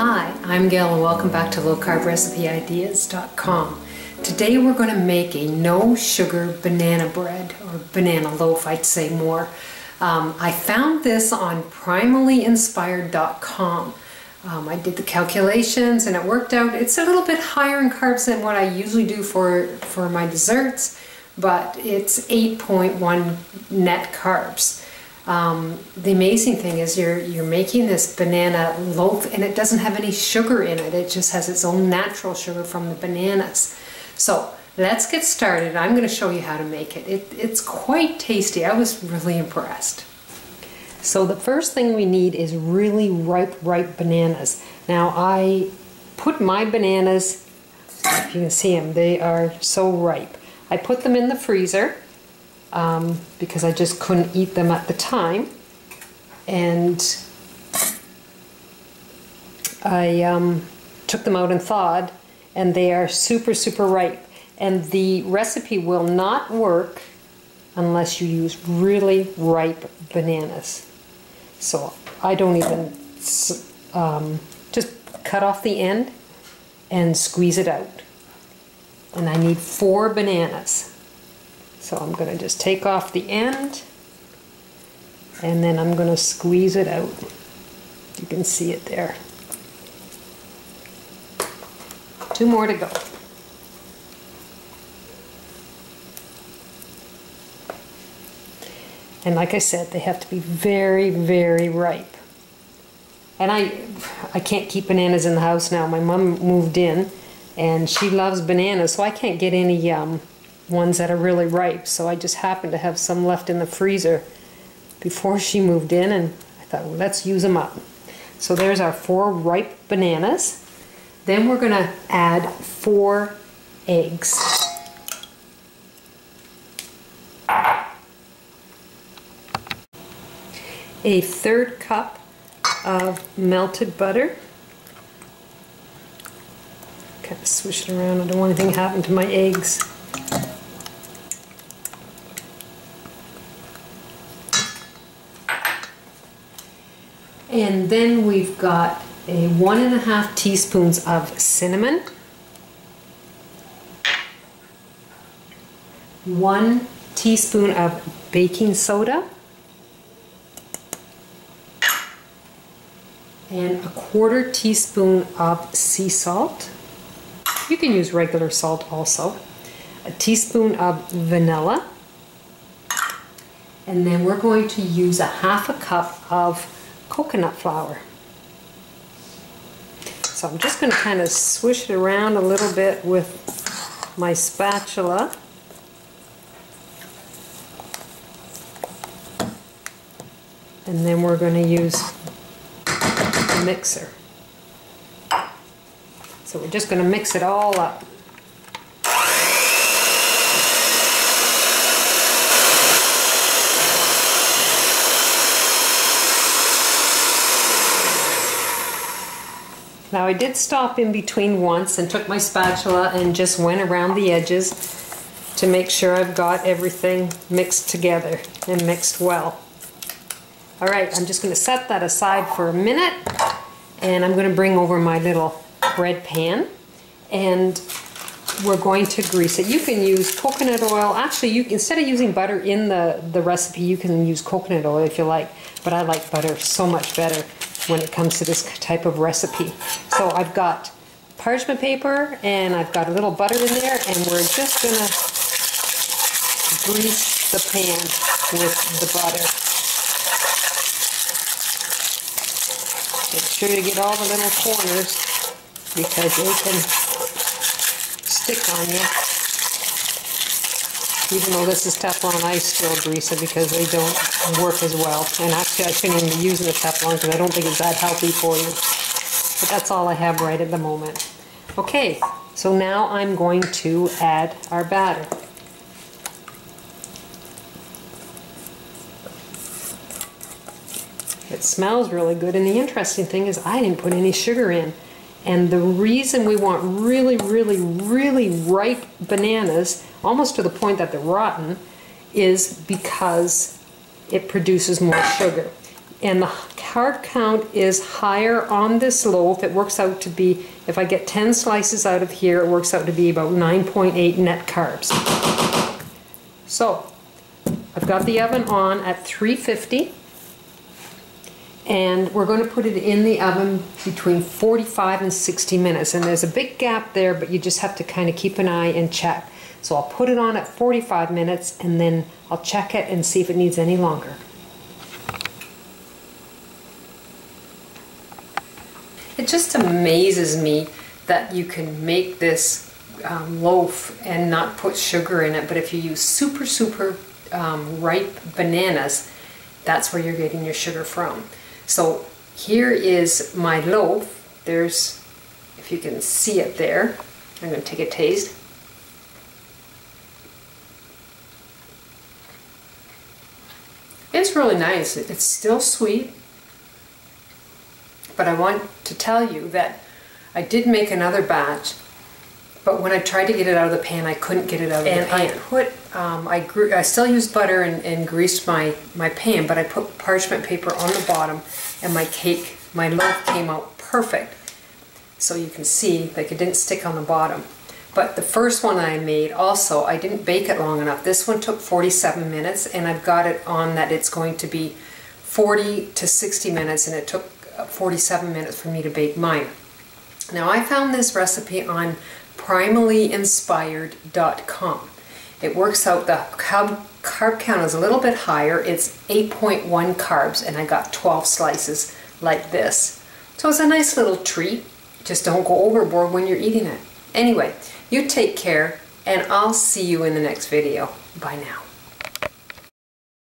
Hi, I'm Gail and welcome back to lowcarbrecipe.ideas.com. Today we're going to make a no sugar banana bread, or banana loaf I'd say more. I found this on primallyinspired.com. I did the calculations and it worked out. It's a little bit higher in carbs than what I usually do for my desserts, but it's 8.1 net carbs. The amazing thing is you're making this banana loaf and it doesn't have any sugar in it. It just has its own natural sugar from the bananas. So let's get started. I'm going to show you how to make it. It's quite tasty. I was really impressed. So the first thing we need is really ripe bananas. Now I put my bananas, if you can see them, they are so ripe. I put them in the freezer because I just couldn't eat them at the time, and I took them out and thawed, and they are super ripe, and the recipe will not work unless you use really ripe bananas. So I don't even just cut off the end and squeeze it out, and I need 4 bananas. So I'm going to just take off the end and then I'm going to squeeze it out. You can see it there. 2 more to go. And like I said, they have to be very ripe. And I can't keep bananas in the house now. My mom moved in and she loves bananas, so I can't get any ones that are really ripe, so I just happened to have some left in the freezer before she moved in, and I thought, well, let's use them up. So there's our 4 ripe bananas. Then we're going to add 4 eggs. A 1/3 cup of melted butter. Kind of swish it around. I don't want anything to happen to my eggs. And then we've got a 1½ teaspoons of cinnamon, 1 teaspoon of baking soda, and a 1/4 teaspoon of sea salt. You can use regular salt also. A teaspoon of vanilla, and then we're going to use a 1/2 cup of coconut flour. So I'm just going to kind of swish it around a little bit with my spatula. And then we're going to use a mixer. So we're just going to mix it all up. Now I did stop in between once and took my spatula and just went around the edges to make sure I've got everything mixed together and mixed well. Alright, I'm just going to set that aside for a minute, and I'm going to bring over my little bread pan, and we're going to grease it. You can use coconut oil. Actually, instead of using butter in the recipe, you can use coconut oil if you like, but I like butter so much better when it comes to this type of recipe. So I've got parchment paper and I've got a little butter in there, and we're just going to grease the pan with the butter. Make sure you get all the little corners because they can stick on you. Even though this is Teflon, I still grease it because they don't work as well. And actually I shouldn't even be using the Teflon because I don't think it's that healthy for you. But that's all I have right at the moment. Okay, so now I'm going to add our batter. It smells really good, and the interesting thing is I didn't put any sugar in. And the reason we want really ripe bananas, almost to the point that they're rotten, is because it produces more sugar. And the carb count is higher on this loaf. It works out to be, if I get 10 slices out of here, it works out to be about 9.8 net carbs. So, I've got the oven on at 350. And we're going to put it in the oven between 45 and 60 minutes. And there's a big gap there, but you just have to kind of keep an eye and check. So I'll put it on at 45 minutes and then I'll check it and see if it needs any longer. It just amazes me that you can make this loaf and not put sugar in it, but if you use super ripe bananas, that's where you're getting your sugar from. So here is my loaf. There's, if you can see it there, I'm going to take a taste. It's really nice. It's still sweet, but I want to tell you that I did make another batch, but when I tried to get it out of the pan, I couldn't get it out of the pan. I still used butter and greased my pan, but I put parchment paper on the bottom, and my loaf came out perfect. So you can see, like, it didn't stick on the bottom. But the first one I made also, I didn't bake it long enough. This one took 47 minutes, and I've got it on that it's going to be 40 to 60 minutes, and it took 47 minutes for me to bake mine. Now, I found this recipe on primallyinspired.com. It works out, the carb count is a little bit higher. It's 8.1 carbs, and I got 12 slices like this. So it's a nice little treat. Just don't go overboard when you're eating it. Anyway, you take care, and I'll see you in the next video. Bye now.